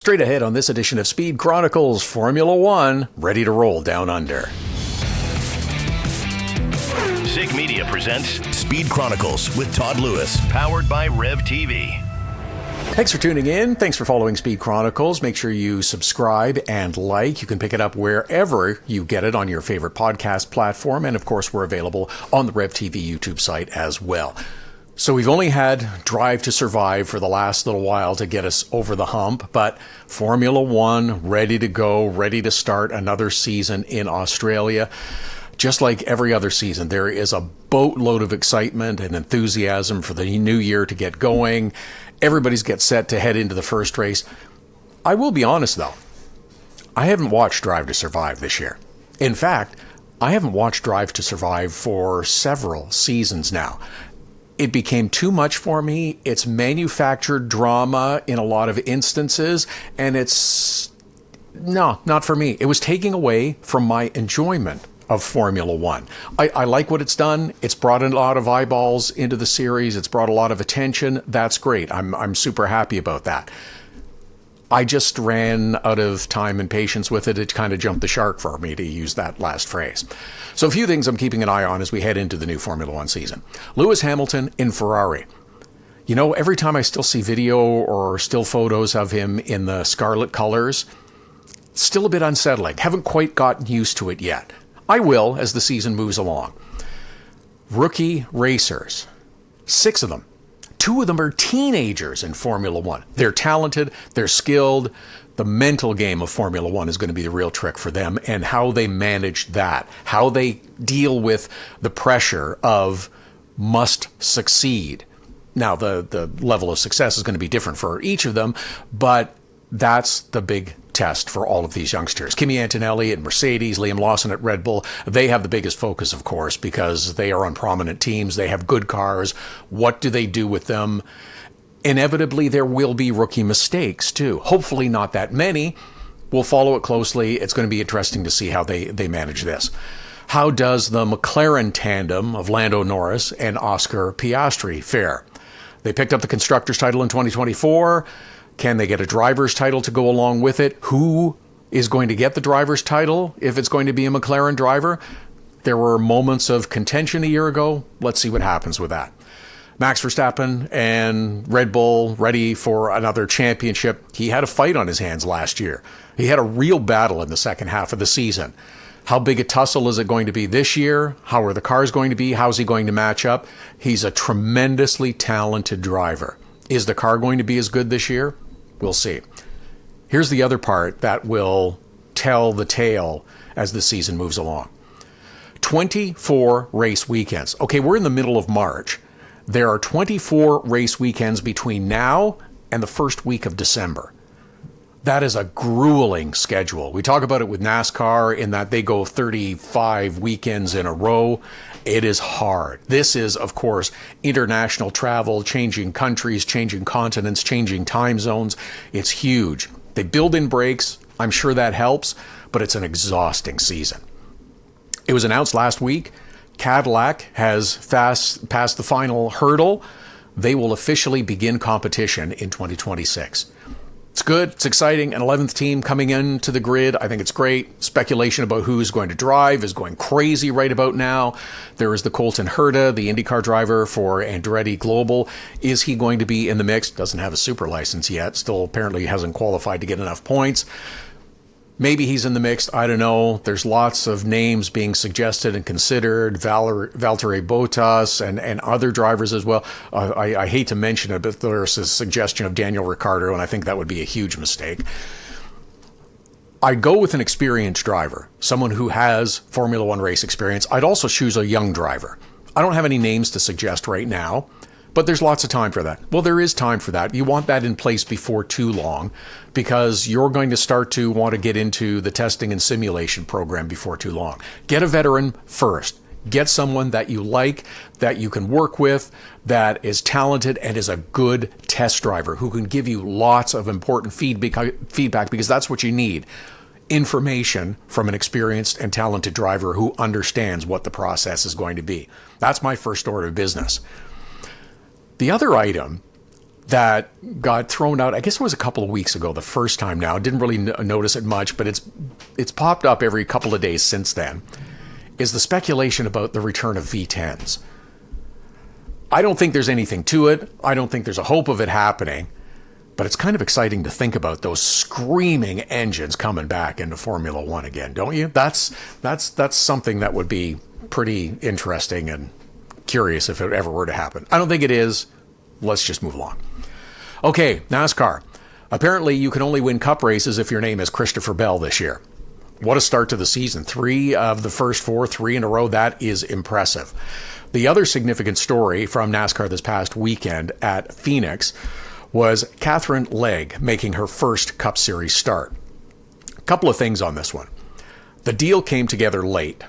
Straight ahead on this edition of Speed Chronicles, Formula One, ready to roll down under. Zig Media presents Speed Chronicles with Todd Lewis, powered by Rev TV. Thanks for tuning in. Thanks for following Speed Chronicles. Make sure you subscribe and like. You can pick it up wherever you get it on your favorite podcast platform. And of course, we're available on the Rev TV YouTube site as well. So we've only had Drive to Survive for the last little while to get us over the hump, but Formula One ready to go, ready to start another season in Australia. Just like every other season, there is a boatload of excitement and enthusiasm for the new year to get going. Everybody's get set to head into the first race. I will be honest though, I haven't watched Drive to Survive this year. In fact, I haven't watched Drive to Survive for several seasons now. It became too much for me. It's manufactured drama in a lot of instances, and not for me. It was taking away from my enjoyment of Formula One. I like what it's done. It's brought a lot of eyeballs into the series. It's brought a lot of attention. That's great. I'm super happy about that. I just ran out of time and patience with it. It kind of jumped the shark for me, to use that last phrase. So a few things I'm keeping an eye on as we head into the new Formula One season. Lewis Hamilton in Ferrari. You know, every time I still see video or still photos of him in the scarlet colors, it's still a bit unsettling. Haven't quite gotten used to it yet. I will as the season moves along. Rookie racers. 6 of them. 2 of them are teenagers in Formula One. They're talented, they're skilled. The mental game of Formula One is going to be the real trick for them, and how they manage that, how they deal with the pressure of must succeed. Now, the level of success is going to be different for each of them, but that's the big test for all of these youngsters. Kimi Antonelli at Mercedes, Liam Lawson at Red Bull, they have the biggest focus, of course, because they are on prominent teams. They have good cars. What do they do with them? Inevitably, there will be rookie mistakes, too. Hopefully not that many. We'll follow it closely. It's going to be interesting to see how they manage this. How does the McLaren tandem of Lando Norris and Oscar Piastri fare? They picked up the Constructors' title in 2024. Can they get a driver's title to go along with it? Who is going to get the driver's title if it's going to be a McLaren driver? There were moments of contention a year ago. Let's see what happens with that. Max Verstappen and Red Bull ready for another championship. He had a fight on his hands last year. He had a real battle in the second half of the season. How big a tussle is it going to be this year? How are the cars going to be? How's he going to match up? He's a tremendously talented driver. Is the car going to be as good this year? We'll see. Here's the other part that will tell the tale as the season moves along. 24 race weekends. Okay, we're in the middle of March. There are 24 race weekends between now and the first week of December. That is a grueling schedule. We talk about it with NASCAR in that they go 35 weekends in a row. It is hard. This is, of course, international travel, changing countries, changing continents, changing time zones. It's huge. They build in breaks. I'm sure that helps, but it's an exhausting season. It was announced last week, Cadillac has passed the final hurdle. They will officially begin competition in 2026. It's good. It's exciting. An 11th team coming into the grid. I think it's great. Speculation about who's going to drive is going crazy right about now. There is the Colton Herta, the IndyCar driver for Andretti Global. Is he going to be in the mix? Doesn't have a super license yet. Still apparently hasn't qualified to get enough points. Maybe he's in the mix. I don't know. There's lots of names being suggested and considered. Valtteri Bottas and other drivers as well. I hate to mention it, but there's a suggestion of Daniel Ricciardo, and I think that would be a huge mistake. I go with an experienced driver, someone who has Formula One race experience. I'd also choose a young driver. I don't have any names to suggest right now, but there's lots of time for that. Well, there is time for that. You want that in place before too long, because you're going to start to want to get into the testing and simulation program before too long. Get a veteran first. Get someone that you like, that you can work with, that is talented and is a good test driver, who can give you lots of important feedback, because that's what you need. Information from an experienced and talented driver who understands what the process is going to be. That's my first order of business. The other item that got thrown out. I guess it was a couple of weeks ago, the first time now. Didn't really notice it much, but it's popped up every couple of days since then, is the speculation about the return of V10s. I don't think there's anything to it. I don't think there's a hope of it happening, but it's kind of exciting to think about those screaming engines coming back into Formula One again, don't you? That's something that would be pretty interesting and curious if it ever were to happen. I don't think it is. Let's just move along. Okay, NASCAR. Apparently, you can only win cup races if your name is Christopher Bell this year. What a start to the season. 3 of the first 4, 3 in a row. That is impressive. The other significant story from NASCAR this past weekend at Phoenix was Catherine Legge making her first Cup Series start. A couple of things on this one. The deal came together late.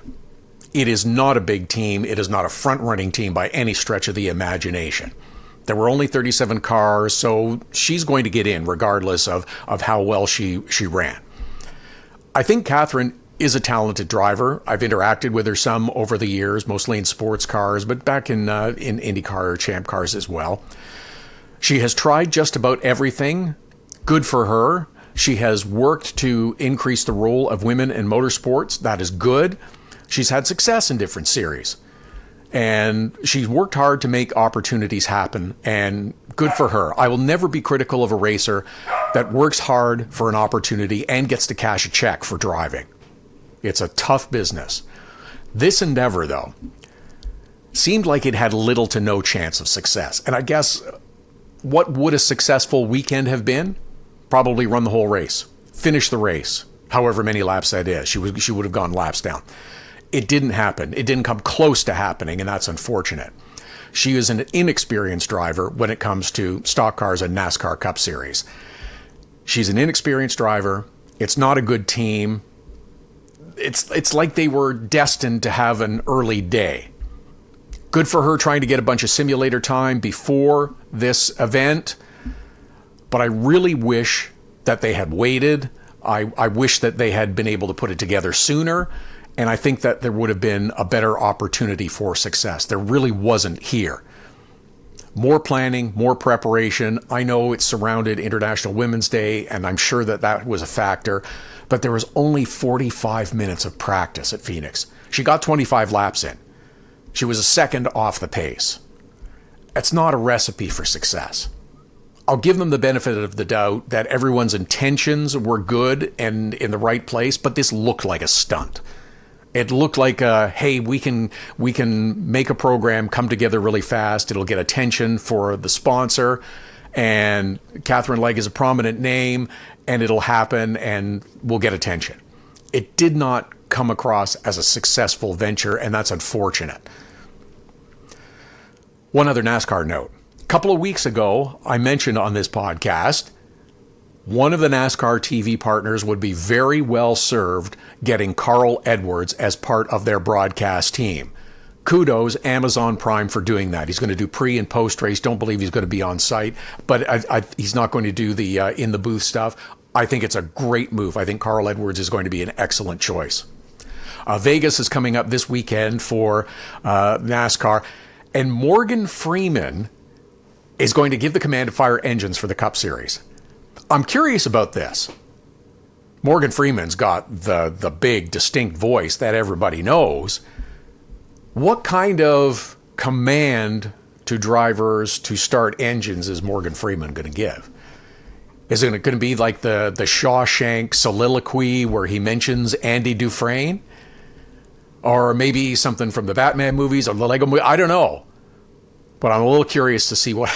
It is not a big team. It is not a front-running team by any stretch of the imagination. There were only 37 cars, so she's going to get in regardless of how well she ran. I think Catherine is a talented driver. I've interacted with her some over the years, mostly in sports cars, but back in IndyCar or Champ cars as well. She has tried just about everything. Good for her. She has worked to increase the role of women in motorsports. That is good. She's had success in different series. And she's worked hard to make opportunities happen, and good for her. I will never be critical of a racer that works hard for an opportunity and gets to cash a check for driving. It's a tough business. This endeavor, though, seemed like it had little to no chance of success. And I guess what would a successful weekend have been? Probably run the whole race, finish the race, however many laps that is. She would have gone laps down. It didn't happen. It didn't come close to happening, and that's unfortunate. She is an inexperienced driver when it comes to stock cars and NASCAR Cup Series. She's an inexperienced driver. It's not a good team. It's like they were destined to have an early day. Good for her trying to get a bunch of simulator time before this event, but I really wish that they had waited. I wish that they had been able to put it together sooner. And I think that there would have been a better opportunity for success. There really wasn't here. More planning, more preparation. I know it surrounded International Women's Day, and I'm sure that that was a factor. But there was only 45 minutes of practice at Phoenix. She got 25 laps in. She was a second off the pace. It's not a recipe for success. I'll give them the benefit of the doubt that everyone's intentions were good and in the right place, but this looked like a stunt. It looked like, hey, we can make a program come together really fast. It'll get attention for the sponsor, and Catherine Legge is a prominent name, and it'll happen, and we'll get attention. It did not come across as a successful venture, and that's unfortunate. One other NASCAR note. A couple of weeks ago, I mentioned on this podcast, one of the NASCAR TV partners would be very well served getting Carl Edwards as part of their broadcast team. Kudos, Amazon Prime, for doing that. He's going to do pre and post race. Don't believe he's going to be on site, but he's not going to do the in the booth stuff. I think it's a great move. I think Carl Edwards is going to be an excellent choice. Vegas is coming up this weekend for NASCAR, and Morgan Freeman is going to give the command to fire engines for the Cup Series. I'm curious about this. Morgan Freeman's got the big, distinct voice that everybody knows. What kind of command to drivers to start engines is Morgan Freeman going to give? Is it going to be like the Shawshank soliloquy where he mentions Andy Dufresne? Or maybe something from the Batman movies or the Lego movie? I don't know. But I'm a little curious to see what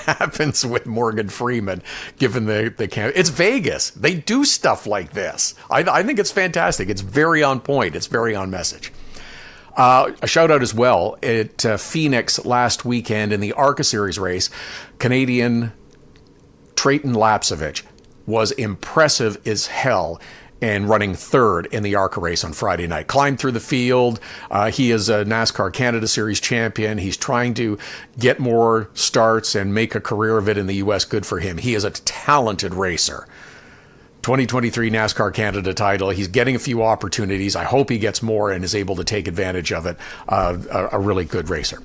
happens with Morgan Freeman, given the camp. It's Vegas. They do stuff like this. I think it's fantastic. It's very on point. It's very on message. A shout out as well at Phoenix last weekend in the ARCA Series race. Canadian Trayton Lapsevich was impressive as hell and running third in the ARCA race on Friday night. Climbed through the field. He is a NASCAR Canada Series champion. He's trying to get more starts and make a career of it in the U.S. Good for him. He is a talented racer. 2023 NASCAR Canada title. He's getting a few opportunities. I hope he gets more and is able to take advantage of it. A really good racer.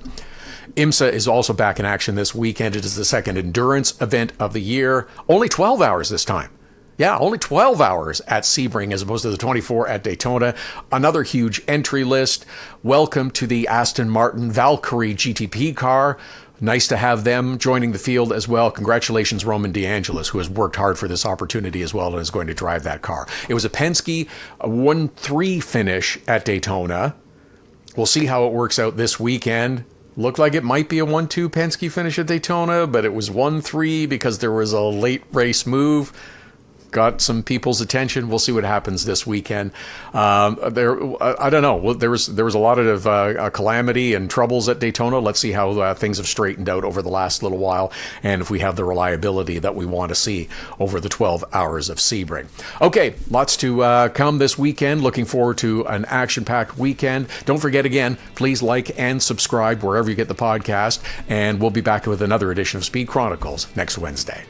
IMSA is also back in action this weekend. It is the second endurance event of the year. Only 12 hours this time. Yeah, only 12 hours at Sebring as opposed to the 24 at Daytona. Another huge entry list. Welcome to the Aston Martin Valkyrie GTP car. Nice to have them joining the field as well. Congratulations, Roman DeAngelis, who has worked hard for this opportunity as well and is going to drive that car. It was a Penske 1-3 finish at Daytona. We'll see how it works out this weekend. Looked like it might be a 1-2 Penske finish at Daytona, but it was 1-3 because there was a late race move. Got some people's attention. We'll see what happens this weekend. I don't know. Well, there was a lot of calamity and troubles at Daytona. Let's see how things have straightened out over the last little while, and if we have the reliability that we want to see over the 12 hours of Sebring. Okay, lots to come this weekend. Looking forward to an action-packed weekend. Don't forget, again, please like and subscribe wherever you get the podcast, and we'll be back with another edition of Speed Chronicles next Wednesday.